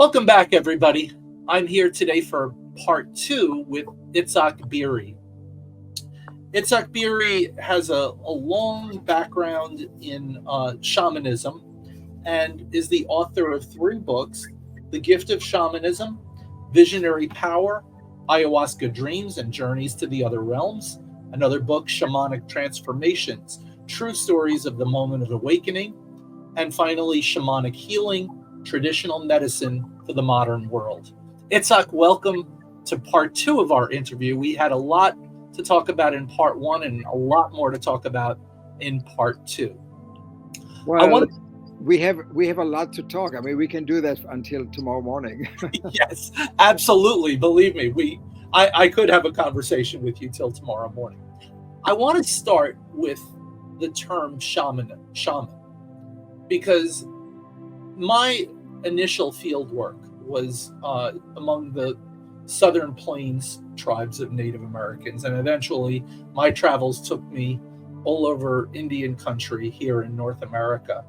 Welcome back, everybody. I'm here today for part two with Itzhak Beery. Itzhak Beery has a long background in shamanism and is the author of three books: The Gift of Shamanism, Visionary Power, Ayahuasca Dreams and Journeys to the Other Realms. Another book, Shamanic Transformations, True Stories of the Moment of Awakening. And finally, Shamanic Healing, Traditional Medicine for the Modern World. Itzhak, welcome to part two of our interview. We had a lot to talk about in part one and a lot more to talk about in part two. Well, we have a lot to talk. I mean, we can do that until tomorrow morning. Yes, absolutely. Believe me, I could have a conversation with you till tomorrow morning. I want to start with the term shaman, because my initial field work was among the Southern Plains tribes of Native Americans, and eventually my travels took me all over Indian country here in North America,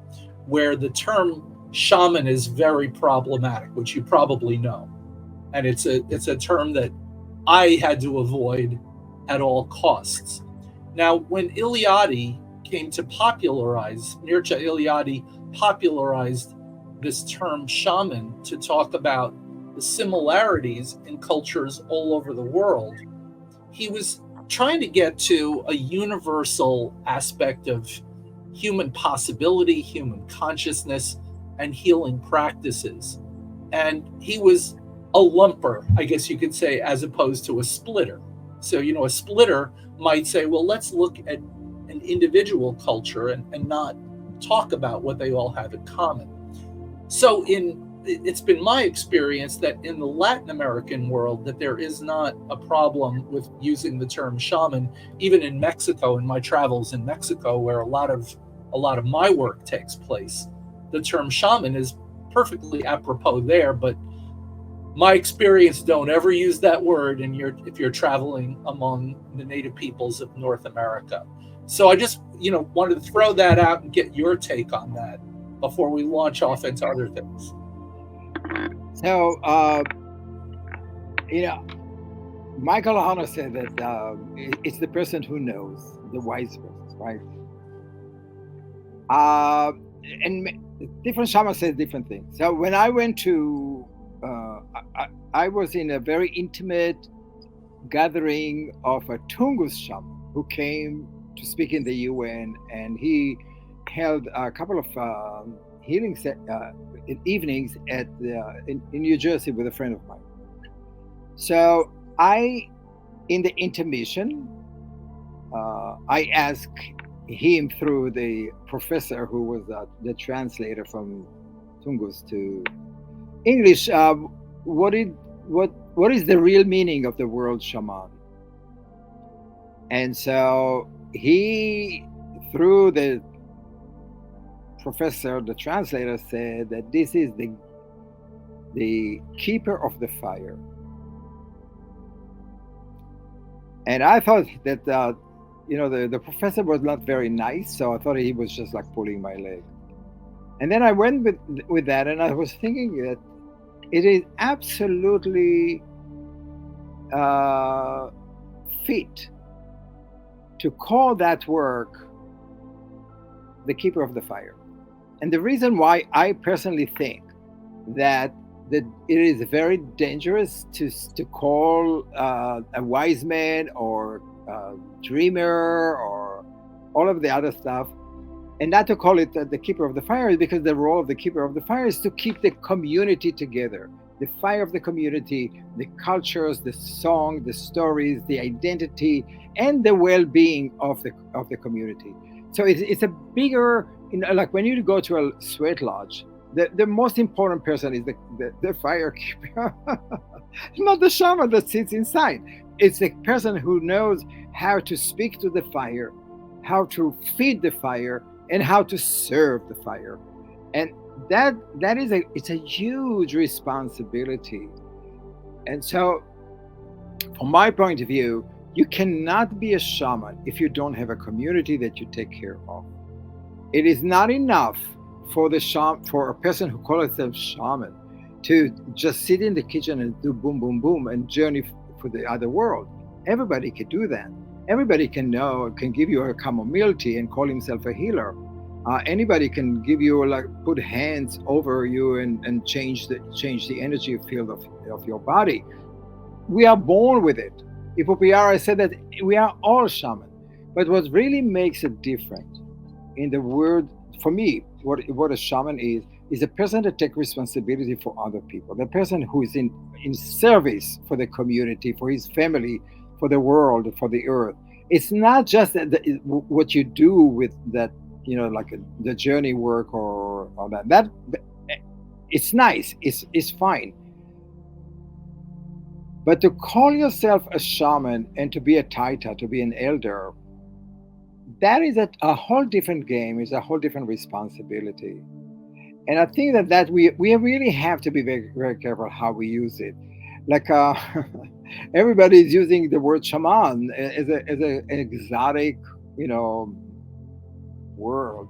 where the term shaman is very problematic, which you probably know, and it's a term that I had to avoid at all costs. Now, when Eliade came to popularize, Mircea Eliade popularized this term shaman to talk about the similarities in cultures all over the world. He was trying to get to a universal aspect of human possibility, human consciousness, and healing practices. And he was a lumper, I guess you could say, as opposed to a splitter. So, a splitter might say, well, let's look at an individual culture and not talk about what they all have in common. So it's been my experience that in the Latin American world that there is not a problem with using the term shaman. Even in Mexico, in my travels in Mexico, where a lot of my work takes place, the term shaman is perfectly apropos there. But my experience, don't ever use that word if you're traveling among the native peoples of North America. So I just wanted to throw that out and get your take on that before we launch off into other things. So, Michael Ohana said that it's the person who knows, the wise person, right? And different shamans say different things. So when I went to, I was in a very intimate gathering of a Tungus shaman who came to speak in the UN, and he held a couple of healing evenings in New Jersey with a friend of mine. So in the intermission, I asked him through the professor who was the translator from Tungus to English, what is the real meaning of the word shaman? And so he, through the professor, the translator, said that this is the keeper of the fire. And I thought that the professor was not very nice, so I thought he was just like pulling my leg. And then I went with that, and I was thinking that it is absolutely fit to call that work the keeper of the fire. And the reason why I personally think that it is very dangerous to call a wise man or a dreamer or all of the other stuff, and not to call it the keeper of the fire, is because the role of the keeper of the fire is to keep the community together. The fire of the community, the cultures, the song, the stories, the identity, and the well-being of the community. So it's a bigger, like when you go to a sweat lodge, the most important person is the fire keeper, not the shaman that sits inside. It's the person who knows how to speak to the fire, how to feed the fire, and how to serve the fire. And it's a huge responsibility. And so, from my point of view, you cannot be a shaman if you don't have a community that you take care of. It is not enough for a person who calls himself shaman to just sit in the kitchen and do boom, boom, boom and journey for the other world. Everybody can do that. Everybody can give you a chamomile tea and call himself a healer. Anybody can give you, like, put hands over you and change the energy field of your body. We are born with it. I said that we are all shaman. But what really makes it different in the word, for me, what a shaman is a person that takes responsibility for other people. The person who is in service for the community, for his family, for the world, for the earth. It's not just what you do with that, like the journey work or that. That it's nice. It's fine. But to call yourself a shaman and to be a taita, to be an elder, that is a whole different game. It's a whole different responsibility. And I think that we really have to be very, very careful how we use it. Like, everybody is using the word shaman as an exotic, word.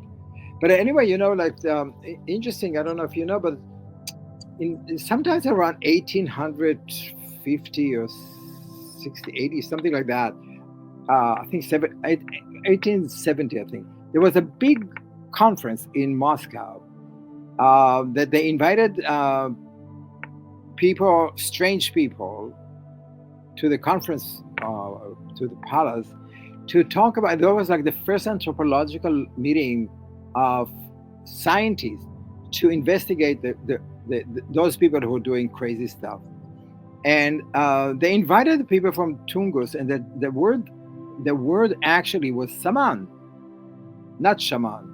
But anyway, like, interesting. I don't know if you know, but sometimes around 1850 or 60, 80, something like that. I think 1870. I think there was a big conference in Moscow that they invited people, strange people, to the conference, to the palace, to talk about. There was like the first anthropological meeting of scientists to investigate those people who are doing crazy stuff. And they invited the people from Tungus, and the word actually was saman, not shaman,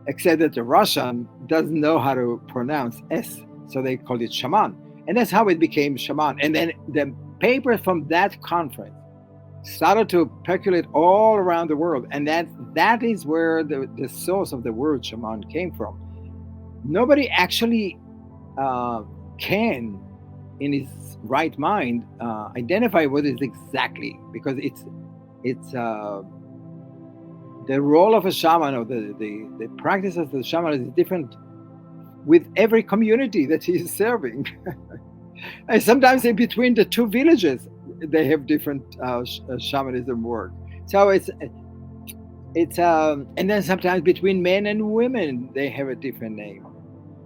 except that the Russian doesn't know how to pronounce S, so they called it shaman. And that's how it became shaman. And then the papers from that conference started to percolate all around the world. And that is where the source of the word shaman came from. Nobody actually can, in his right mind, identify what is exactly, because it's the role of a shaman, or the practice of the shaman, is different with every community that he is serving. And sometimes in between the two villages, they have different shamanism work. So it's and then sometimes between men and women, they have a different name.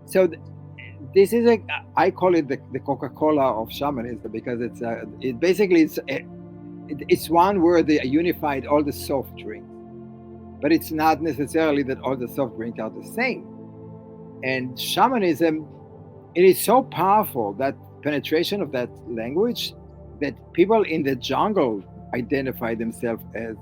So this is I call it the Coca-Cola of shamanism, because it basically it's one word that unified all the soft drinks, but it's not necessarily that all the soft drinks are the same. And shamanism, it is so powerful, that penetration of that language, that people in the jungle identify themselves as,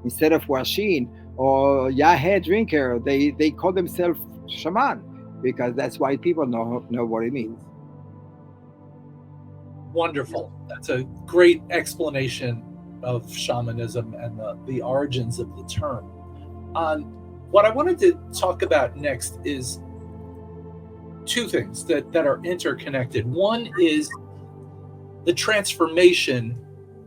instead of Washin or Yahe drinker, they call themselves shaman, because that's why people know what it means. Wonderful. That's a great explanation of shamanism and the origins of the term. What I wanted to talk about next is two things that are interconnected. One is the transformation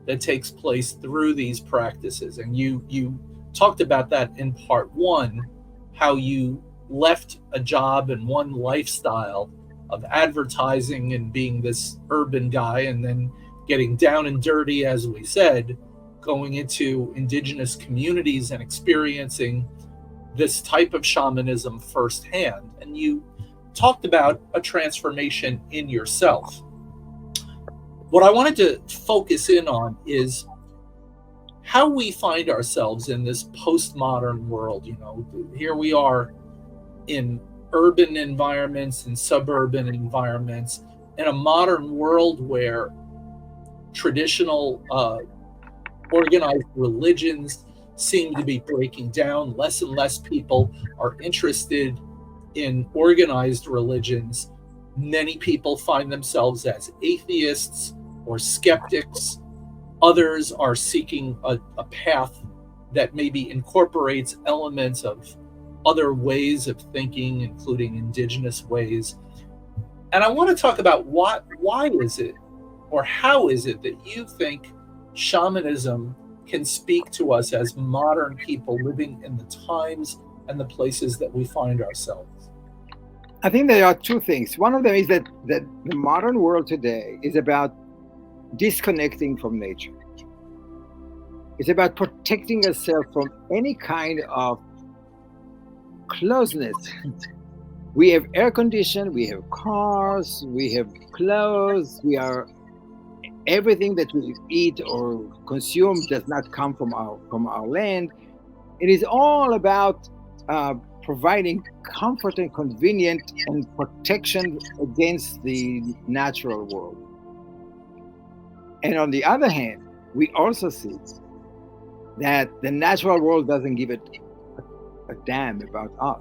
that takes place through these practices. And you talked about that in part one, how you left a job and one lifestyle of advertising and being this urban guy, and then getting down and dirty, as we said, going into indigenous communities and experiencing this type of shamanism firsthand. And you talked about a transformation in yourself. What I wanted to focus in on is how we find ourselves in this postmodern world. Here we are in urban environments and suburban environments, in a modern world where traditional organized religions seem to be breaking down. Less and less people are interested in organized religions. Many people find themselves as atheists or skeptics. Others are seeking a path that maybe incorporates elements of other ways of thinking, including indigenous ways. And I want to talk about why is it, or how is it, that you think shamanism can speak to us as modern people living in the times and the places that we find ourselves? I think there are two things. One of them is that the modern world today is about disconnecting from nature. It's about protecting ourselves from any kind of closeness. We have air condition, we have cars, we have clothes, we are everything that we eat or consume does not come from our land. It is all about providing comfort and convenience and protection against the natural world. And on the other hand, we also see that the natural world doesn't give a damn about us.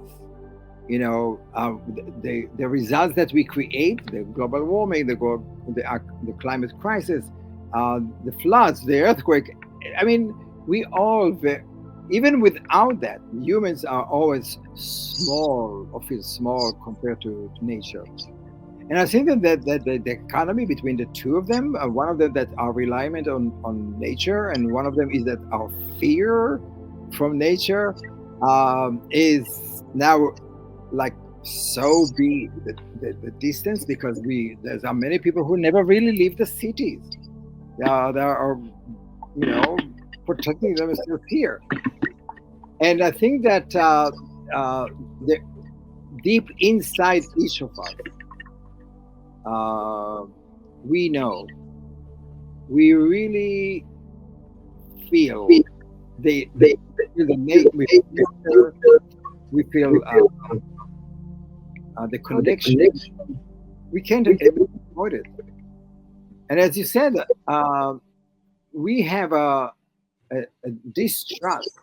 The results that we create, the global warming, the climate crisis, the floods, the earthquake. I mean, we all, even without that, humans are always small or feel small compared to nature. And I think that the economy between the two of them, one of them that are reliant on nature, and one of them is that our fear from nature is now like so big, the distance, because there's are many people who never really leave the cities. They are, protecting themselves here. And I think that the deep inside each of us, we know, we really feel the nature, we feel the connection. We can't avoid it. And as you said, we have a distrust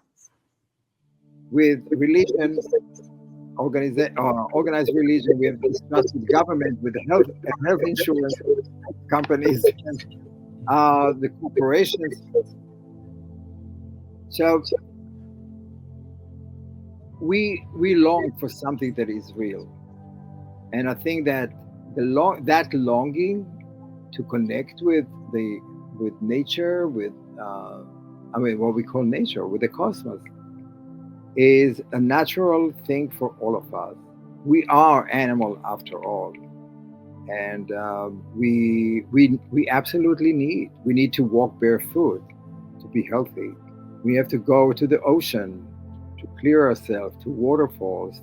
with religion, organized religion. We have distrust with government, with the health insurance companies, the corporations. So we long for something that is real, and I think that that longing to connect with nature, with what we call nature, with the cosmos, is a natural thing for all of us. We are animal after all, and we absolutely need to walk barefoot to be healthy. We have to go to the ocean to clear ourselves, to waterfalls,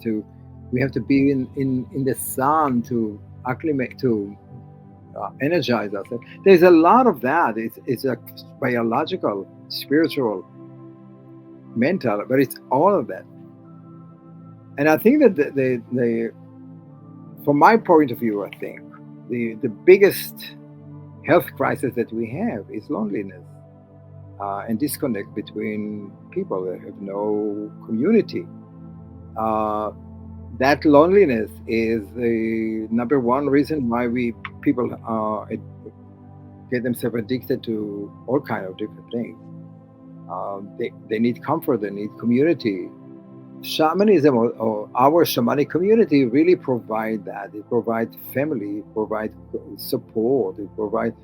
we have to be in the sun to acclimate, to energize ourselves. There's a lot of that. It's a biological, spiritual, mental, but it's all of that. And I think that from my point of view, I think the biggest health crisis that we have is loneliness, and disconnect between people that have no community. That loneliness is the number one reason why people get themselves addicted to all kind of different things. They need comfort, they need community. Shamanism, or our shamanic community, really provide that. It provides family, it provides support, it provides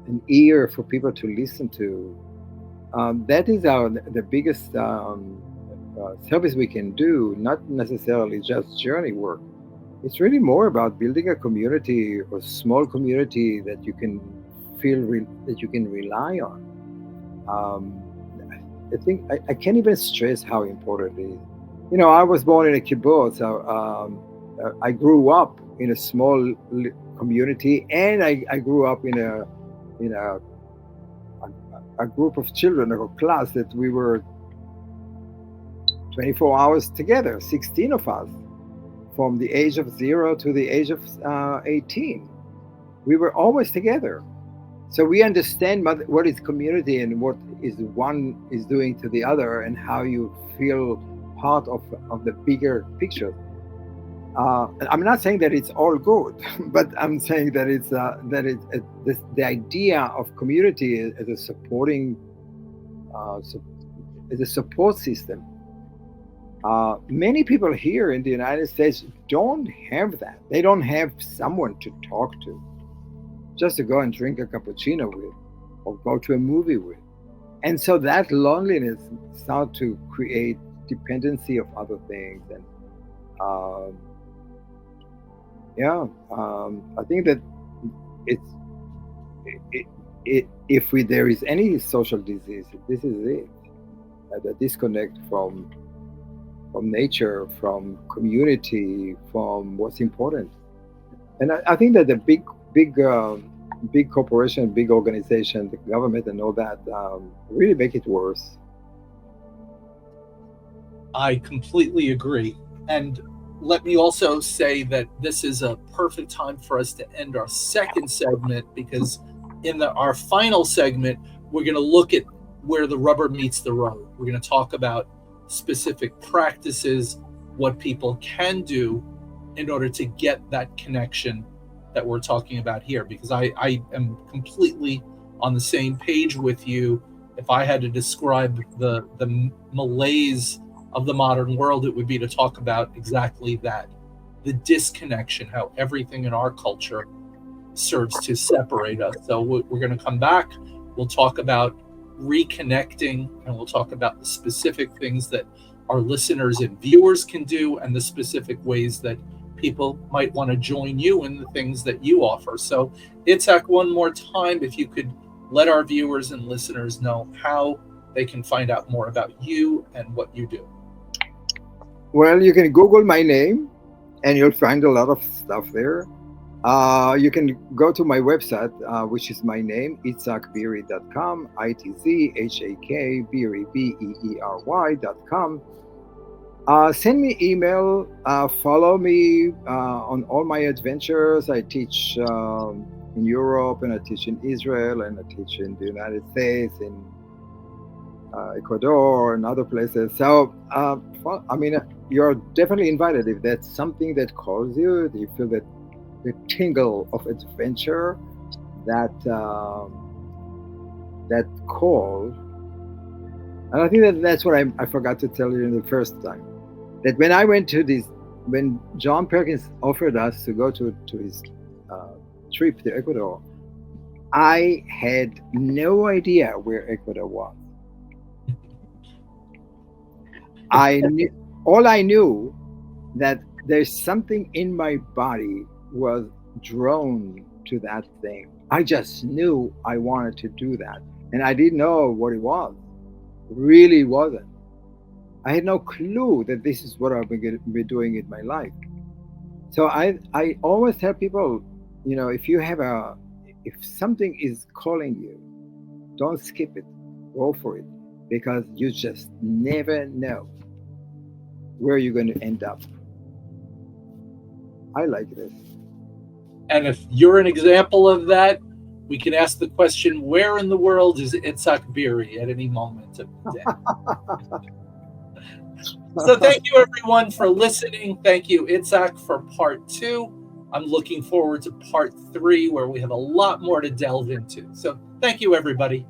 an ear for people to listen to. That is the biggest service we can do, not necessarily just journey work. It's really more about building a community, or small community that you can that you can rely on. I think I can't even stress how important it is. I was born in a kibbutz. I grew up in a small community, and I grew up in a group of children, a class that we were 24 hours together, 16 of us, from the age of 0 to the age of 18. We were always together. So we understand what is community, and what is one is doing to the other, and how you feel part of the bigger picture. I'm not saying that it's all good, but I'm saying that the idea of community as a supporting, as a support system. Many people here in the United States don't have that. They don't have someone to talk to, just to go and drink a cappuccino with, or go to a movie with. And so that loneliness starts to create dependency of other things, and Yeah, I think that it's it, if we there is any social disease, this is it. The disconnect from nature, from community, from what's important. And I think that the big corporation, big organization, the government, and all that really make it worse. I completely agree. And let me also say that this is a perfect time for us to end our second segment, because in our final segment, we're going to look at where the rubber meets the road. We're going to talk about specific practices, what people can do in order to get that connection that we're talking about here, because I am completely on the same page with you. If I had to describe the malaise of the modern world, it would be to talk about exactly that, the disconnection, how everything in our culture serves to separate us. So we're going to come back. We'll talk about reconnecting, and we'll talk about the specific things that our listeners and viewers can do, and the specific ways that people might want to join you in the things that you offer. So, Itzhak, one more time, if you could let our viewers and listeners know how they can find out more about you and what you do. Well, you can Google my name, and you'll find a lot of stuff there. You can go to my website, which is my name, itzhakbeery.com, Itzhak Beery, Beery.com. Send me email, follow me on all my adventures. I teach in Europe, and I teach in Israel, and I teach in the United States, in Ecuador, and other places. So, I mean, you're definitely invited if that's something that calls you. You feel that the tingle of adventure, that that call. And I think that that's what I forgot to tell you in the first time. That when I went to this, when John Perkins offered us to go to his uh, trip to Ecuador, I had no idea where Ecuador was. I knew, all I knew that there's something in my body was drawn to that thing. I just knew I wanted to do that, and I didn't know what it was. Really wasn't. I had no clue that this is what I've been doing in my life. So I always tell people, if you have if something is calling you, don't skip it. Go for it, because you just never know where you're going to end up. I like this. And if you're an example of that, we can ask the question, where in the world is Itzhak Beery at any moment of the day? So thank you, everyone, for listening. Thank you, Itzhak, for part 2. I'm looking forward to part 3, where we have a lot more to delve into. So thank you, everybody.